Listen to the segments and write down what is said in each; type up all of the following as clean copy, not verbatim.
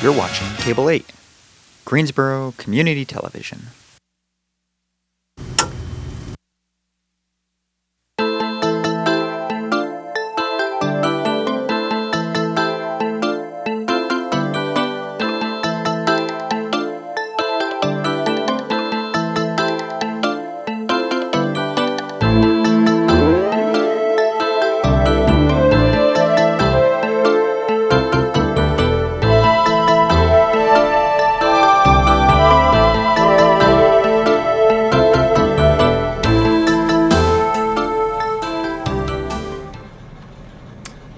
You're watching Cable 8, Greensboro Community Television.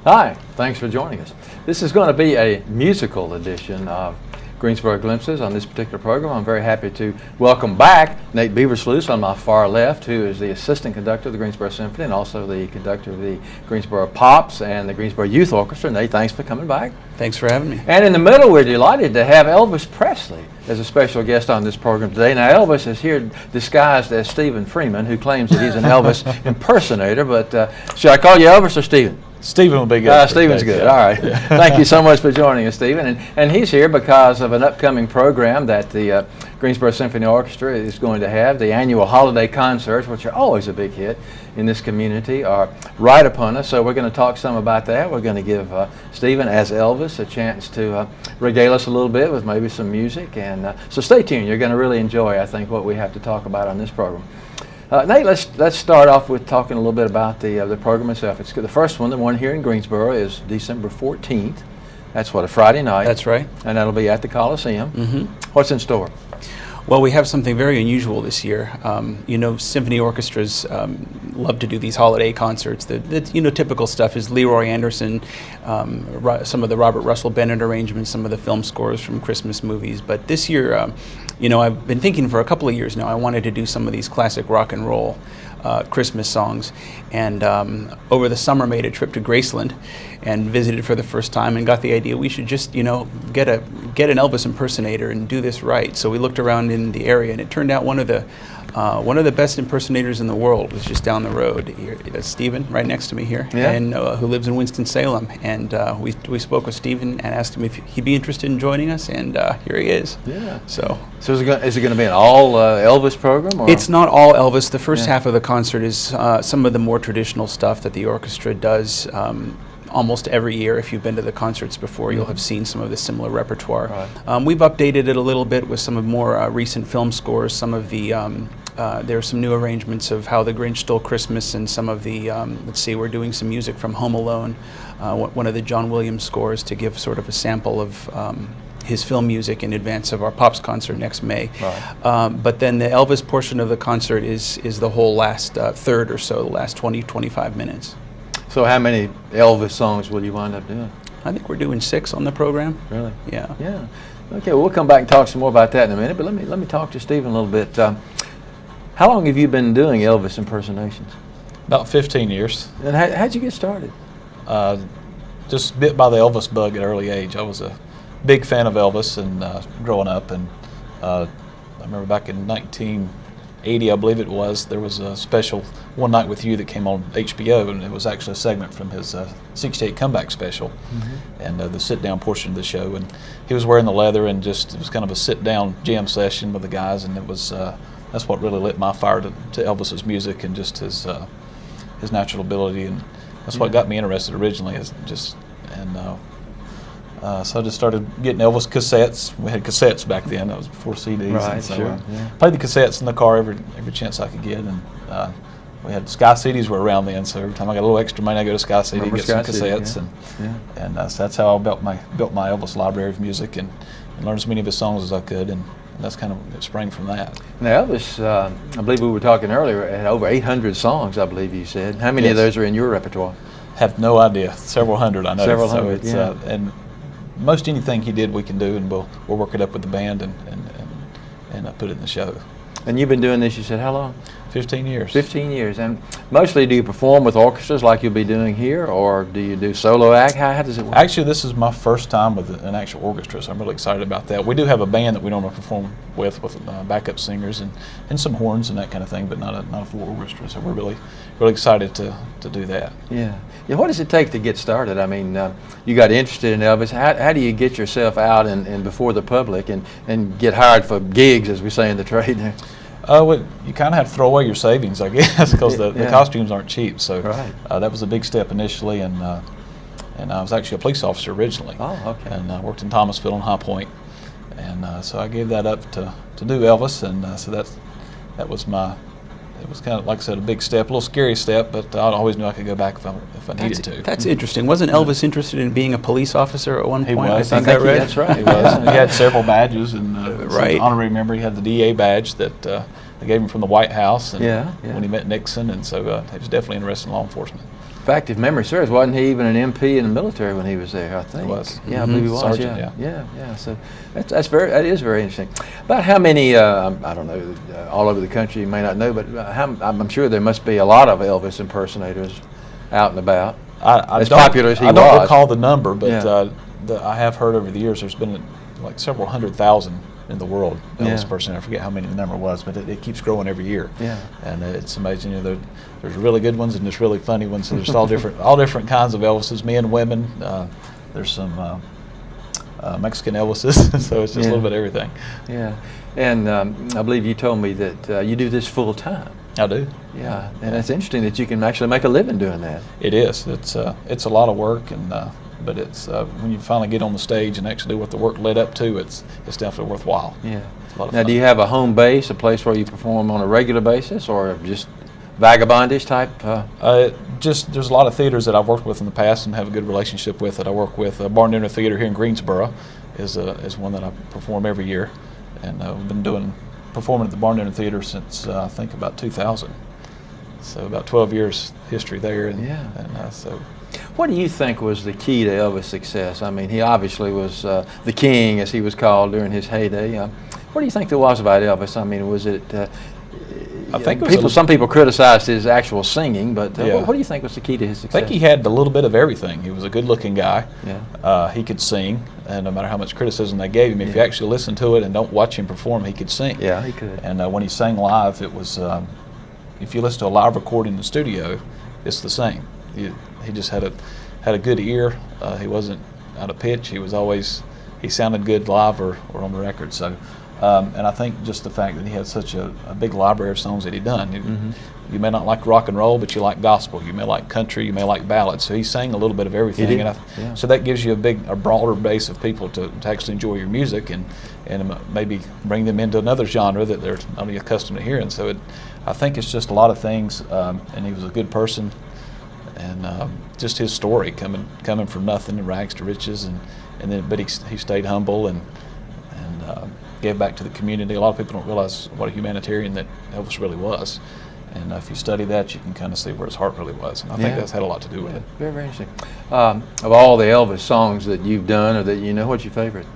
Hi, thanks for joining us. This is going to be a musical edition of Greensboro Glimpses on this particular program. I'm very happy to welcome back Nate Beversluis on my far left, who is the assistant conductor of the Greensboro Symphony and also the conductor of the Greensboro Pops and the Greensboro Youth Orchestra. Nate, thanks for coming back. Thanks for having me. And in the middle, we're delighted to have Elvis Presley as a special guest on this program today. Now, Elvis is here disguised as Stephen Freeman, who claims that he's an Elvis impersonator, but should I call you Elvis or Stephen? Stephen will be good. Stephen's good. Yeah. All right. Yeah. Thank you so much for joining us, Stephen. And he's here because of an upcoming program that the Greensboro Symphony Orchestra is going to have. The annual holiday concerts, which are always a big hit in this community, are right upon us. So we're going to talk some about that. We're going to give Stephen, as Elvis, a chance to regale us a little bit with maybe some music. And so stay tuned. You're going to really enjoy, I think, what we have to talk about on this program. Nate, let's start off with talking a little bit about the program itself. It's the first one, the one here in Greensboro, is December 14th. That's what, a Friday night. That's right. And that'll be at the Coliseum. Mm-hmm. What's in store? Well, we have something very unusual this year. Symphony orchestras love to do these holiday concerts. The typical stuff is Leroy Anderson, some of the Robert Russell Bennett arrangements, some of the film scores from Christmas movies. But this year, I've been thinking for a couple of years now, I wanted to do some of these classic rock and roll Christmas songs. And over the summer made a trip to Graceland and visited for the first time and got the idea we should just, get an Elvis impersonator and do this right. So we looked around in the area, and it turned out one of the best impersonators in the world was just down the road. That's Stephen, right next to me here, yeah. and who lives in Winston-Salem. And we spoke with Stephen and asked him if he'd be interested in joining us, and here he is. Yeah. So is it going to be an all Elvis program? Or? It's not all Elvis. The first half of the concert is some of the more traditional stuff that the orchestra does. Almost every year, if you've been to the concerts before, you'll have seen some of the similar repertoire. Right. We've updated it a little bit with some of more recent film scores. Some of the there are some new arrangements of How the Grinch Stole Christmas, and some of the we're doing some music from Home Alone, one of the John Williams scores, to give sort of a sample of his film music in advance of our Pops concert next May. Right. But then the Elvis portion of the concert is the whole last third or so, the last 20-25 minutes. So how many Elvis songs will you wind up doing? I think we're doing 6 on the program. Really? Yeah. Yeah. Okay, well, we'll come back and talk some more about that in a minute, but let me talk to Stephen a little bit. How long have you been doing Elvis impersonations? About 15 years. And how'd you get started? Just bit by the Elvis bug at an early age. I was a big fan of Elvis and growing up, and I remember back in 1980, I believe it was, there was a special One Night with You that came on HBO, and it was actually a segment from his 68 comeback special, and the sit-down portion of the show. And he was wearing the leather, and it was kind of a sit-down jam session with the guys, and it was that's what really lit my fire to Elvis's music and just his natural ability, and that's what got me interested originally. So I just started getting Elvis cassettes. We had cassettes back then. That was before CDs. Right, and so sure. Played the cassettes in the car every chance I could get. And we had Sky CDs were around then, so every time I got a little extra money, I go to Sky CD, get some cassettes, and so that's how I built my Elvis library of music and learned as many of his songs as I could, and that's kind of it sprang from that. Now Elvis, I believe we were talking earlier, had over 800 songs, I believe you said. How many of those are in your repetoire? Have no idea. Several hundred, I know. Several hundred, yeah. And most anything he did we can do, and we'll work it up with the band and put it in the show. And you've been doing this, you said, how long? 15 years. 15 years. And mostly do you perform with orchestras like you'll be doing here, or do you do solo act? How does it work? Actually, this is my first time with an actual orchestra, so I'm really excited about that. We do have a band that we normally perform with backup singers and some horns and that kind of thing, but not a full orchestra. So we're really excited to do that. Yeah. Yeah. What does it take to get started? I mean, you got interested in Elvis. How do you get yourself out and before the public and get hired for gigs, as we say in the trade? Well, you kind of have to throw away your savings, I guess, because the costumes aren't cheap. So right. That was a big step initially, and I was actually a police officer originally. Oh, okay. And I worked in Thomasville and High Point, and so I gave that up to do Elvis, and so that was it was kind of, like I said, a big step, a little scary step, but I always knew I could go back if I needed to. That's interesting. Wasn't Elvis interested in being a police officer at one point? He was. I think that's right. He was. And he had several badges, and right. honorary member. He had the DA badge that they gave him from the White House, and Yeah. when he met Nixon, and so he was definitely interested in law enforcement. In fact, if memory serves, wasn't he even an MP in the military when he was there? I think He was. Yeah, I believe he was. Sergeant, yeah. So that is very interesting. About how many? I don't know. All over the country, you may not know, but I'm sure there must be a lot of Elvis impersonators out and about. As popular as he was. I don't recall the number, but Yeah. I have heard over the years there's been like several 100,000 in the world Elvis Yeah. impersonator. I forget how many the number was, but it keeps growing every year. Yeah. And it's amazing. You know, there's really good ones and there's really funny ones. So there's all different kinds of Elvises, men, women. There's some Mexican Elvises, so it's just a little bit of everything. Yeah. And I believe you told me that you do this full time. I do. Yeah. And it's interesting that you can actually make a living doing that. It is. It's a lot of work, and but it's when you finally get on the stage and actually do what the work led up to, it's definitely worthwhile. Yeah. It's a lot of Now, fun. do you have a home base, a place where you perform on a regular basis, or just vagabondish type? There's a lot of theaters that I've worked with in the past and have a good relationship with that I work with. Barn Dinner Theater here in Greensboro is one that I perform every year, and we've been performing at the Barn Dinner Theater since I think about 2000. So about 12 years history there, and so. What do you think was the key to Elvis' success? I mean, he obviously was the king, as he was called during his heyday. What do you think there was about Elvis? I mean, was it? I think it was some people criticized his actual singing, but Yeah. what do you think was the key to his I success? think he had a little bit of everything. He was a good-looking guy. Yeah. He could sing, and no matter how much criticism they gave him, if you actually listen to it and don't watch him perform, he could sing. Yeah, he could. And when he sang live, it was, if you listen to a live recording in the studio, it's the same. He just had a good ear. He wasn't out of pitch. He sounded good live or on the record. So, and I think just the fact that he had such a big library of songs that he'd done. You may not like rock and roll, but you like gospel. You may like country. You may like ballads. So he sang a little bit of everything. He did. And so that gives you a broader base of people to actually enjoy your music and maybe bring them into another genre that they're not accustomed to hearing. So I think it's just a lot of things. And he was a good person, and just his story coming from nothing and rags to riches, but he stayed humble and gave back to the community. A lot of people don't realize what a humanitarian that Elvis really was. And if you study that, you can kind of see where his heart really was. And I think that's had a lot to do with it. Very, very interesting. Of all the Elvis songs that you've done or that you know, what's your favorite?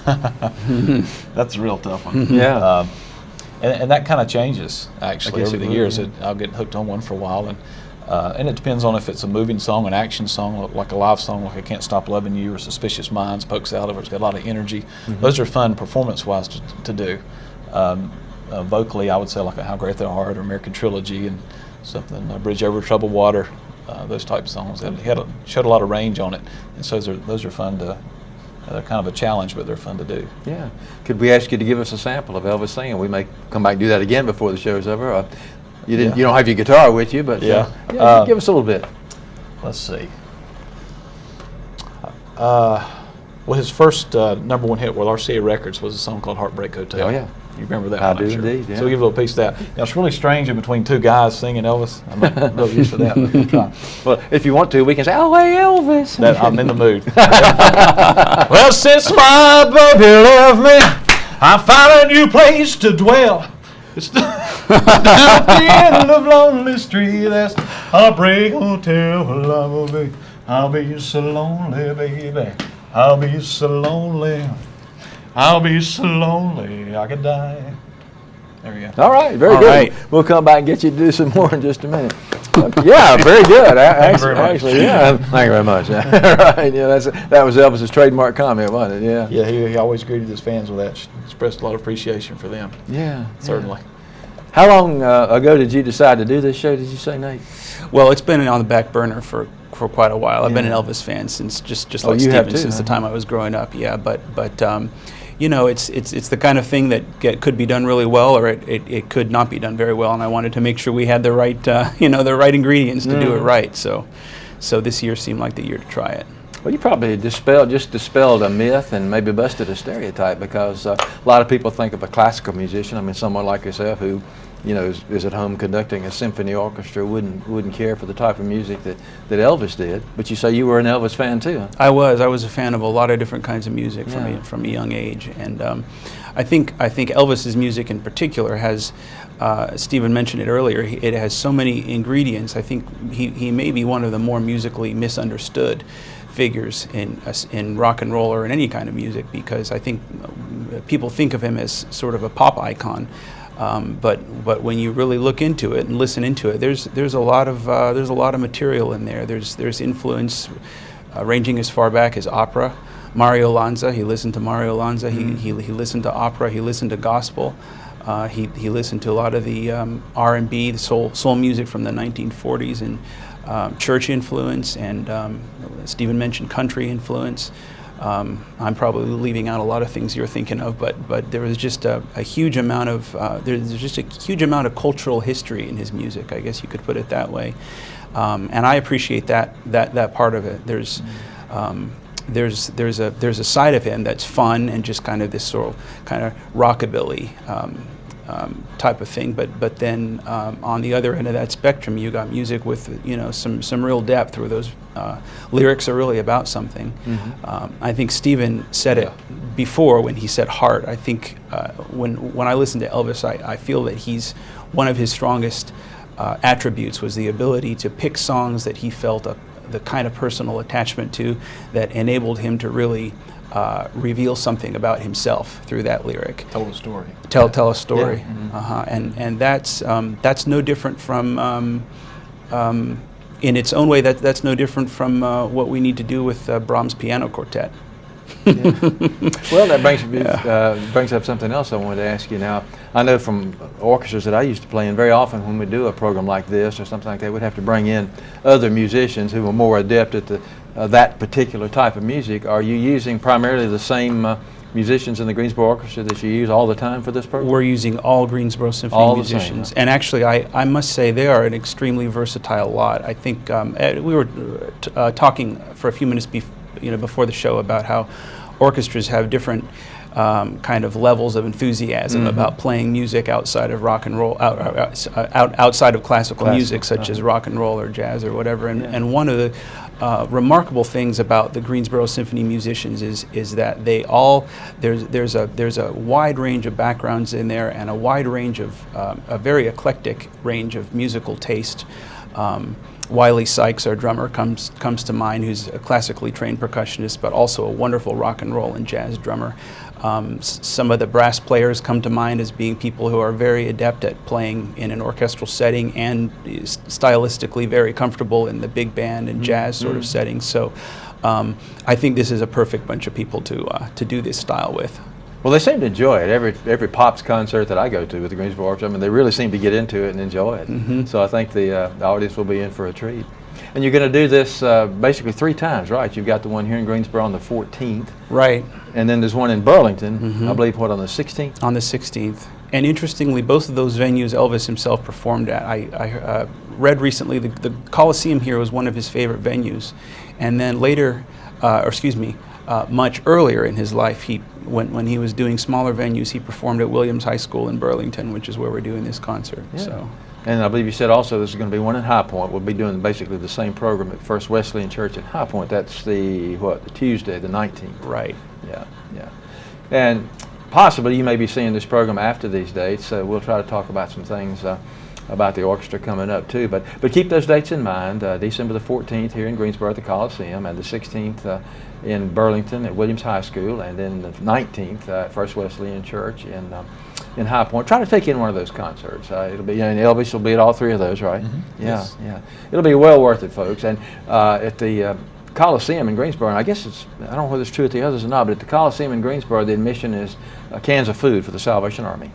That's a real tough one. Yeah. And that kind of changes, actually, over the years. Yeah. I'll get hooked on one for a while. And it depends on if it's a moving song, an action song, like a live song, like I Can't Stop Loving You or Suspicious Minds, pokes out of it. It's got a lot of energy. Those are fun performance-wise to do. Vocally, I would say like a How Great Thou Art or American Trilogy and something, Bridge Over Troubled Water, those type of songs. And he showed a lot of range on it. And so those are fun to, they're kind of a challenge, but they're fun to do. Yeah. Could we ask you to give us a sample of Elvis singing? We may come back and do that again before the show's over. You don't have your guitar with you, but give us a little bit. Let's see. Well, his first number one hit with RCA Records was a song called Heartbreak Hotel. Oh, yeah. You remember that I one, I'm do sure. indeed, yeah. So we'll give a little piece of that. Now, it's really strange in between two guys singing Elvis. I'm not really used to that, but we'll try. Well, if you want to, we can say, "Oh, hey, Elvis." I'm in the mood. Well, since my baby left me, I found a new place to dwell. It's down at the end of Lonely Street. That's Heartbreak Hotel. I'll be so lonely, baby. I'll be so lonely. I'll be so lonely I could die. There we go. All right, very All good. right. We'll come back and get you to do some more in just a minute. Yeah, very good. very much. Actually, yeah. Thank you very much. Right. Yeah, that was Elvis's trademark comment, wasn't it? Yeah. Yeah, he always greeted his fans with that. Expressed a lot of appreciation for them. Yeah. Certainly. How long ago did you decide to do this show? Did you say, Nate? Well, it's been on the back burner for quite a while. I've been an Yeah. Elvis fan since just Oh, like you have Steven, too, since the huh? time I was growing up. Yeah, but you know, it's the kind of thing that could be done really well, or it could not be done very well. And I wanted to make sure we had the right the right ingredients to do it right. So this year seemed like the year to try it. Well, you probably dispelled a myth and maybe busted a stereotype, because a lot of people think of a classical musician. I mean, someone like yourself who, you know, is at home conducting a symphony orchestra wouldn't care for the type of music that Elvis did. But you say you were an Elvis fan too, huh? I was a fan of a lot of different kinds of music Yeah. from a young age, and I think Elvis's music in particular has. Stephen mentioned it earlier. It has so many ingredients. I think he may be one of the more musically misunderstood figures in rock and roll or in any kind of music, because I think people think of him as sort of a pop icon. But when you really look into it and listen into it, there's a lot of material in there. There's influence ranging as far back as opera. Mario Lanza, he listened to Mario Lanza. He listened to opera. He listened to gospel. He listened to a lot of the R&B, the soul music from the 1940s, and church influence, and Stephen mentioned country influence. I'm probably leaving out a lot of things you're thinking of, but there was just a huge amount of there's just a huge amount of cultural history in his music, I guess you could put it that way, and I appreciate that part of it. There's a side of him that's fun and just kind of this sort of kind of rockabilly type of thing, but then on the other end of that spectrum, you got music with some real depth, where those lyrics are really about something. I think Stephen said it before when he said heart. I think when I listen to Elvis, I feel that one of his strongest attributes was the ability to pick songs that he felt the kind of personal attachment to, that enabled him to really reveal something about himself through that lyric. Told a story. Tell a story. Yeah. And that's no different from in its own way. That's no different from what we need to do with Brahms' piano quartet. Yeah. Well, that brings up something else I wanted to ask you. Now, I know from orchestras that I used to play in, very often when we do a program like this or something like that, we'd have to bring in other musicians who were more adept at that particular type of music. Are you using primarily the same musicians in the Greensboro Orchestra that you use all the time for this program? We're using all Greensboro Symphony All the musicians, same, huh? and actually, I must say they are an extremely versatile lot. I think we were talking for a few minutes before the show about how orchestras have different kind of levels of enthusiasm about playing music outside of rock and roll, outside of classical music, such as rock and roll or jazz or whatever. And one of the remarkable things about the Greensboro Symphony musicians is that they all there's a wide range of backgrounds in there, and a wide range of a very eclectic range of musical taste. Wiley Sykes, our drummer, comes to mind, who's a classically trained percussionist, but also a wonderful rock and roll and jazz drummer. Some of the brass players come to mind as being people who are very adept at playing in an orchestral setting and stylistically very comfortable in the big band and jazz sort of settings. So I think this is a perfect bunch of people to do this style with. Well, they seem to enjoy it. Every Pops concert that I go to with the Greensboro Orchestra, I mean, they really seem to get into it and enjoy it. So I think the audience will be in for a treat. And you're going to do this basically 3 times, right? You've got the one here in Greensboro on the 14th. Right. And then there's one in Burlington, I believe, on the 16th? On the 16th. And interestingly, both of those venues Elvis himself performed at. I read recently the Coliseum here was one of his favorite venues. And then later, much earlier in his life, when he was doing smaller venues, he performed at Williams High School in Burlington, which is where we're doing this concert. Yeah. So. And I believe you said also there's going to be one in High Point. We'll be doing basically the same program at First Wesleyan Church in High Point. That's the Tuesday, the 19th. Right. Yeah. And possibly you may be seeing this program after these dates, so we'll try to talk about some things about the orchestra coming up too. But keep those dates in mind. December the 14th here in Greensboro at the Coliseum, and the 16th in Burlington at Williams High School, and then the 19th at First Wesleyan Church in in High Point. Try to take in one of those concerts. It'll be, and Elvis will be at all three of those, right? Mm-hmm. Yeah, Yes. yeah. It'll be well worth it, folks. And at the Coliseum in Greensboro, and I guess I don't know whether it's true at the others or not, but at the Coliseum in Greensboro, the admission is cans of food for the Salvation Army.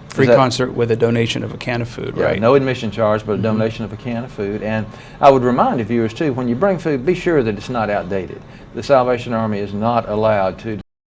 Free concert with a donation of a can of food, Yeah, right? no admission charge, but a donation of a can of food. And I would remind the viewers, too, when you bring food, be sure that it's not outdated. The Salvation Army is not allowed to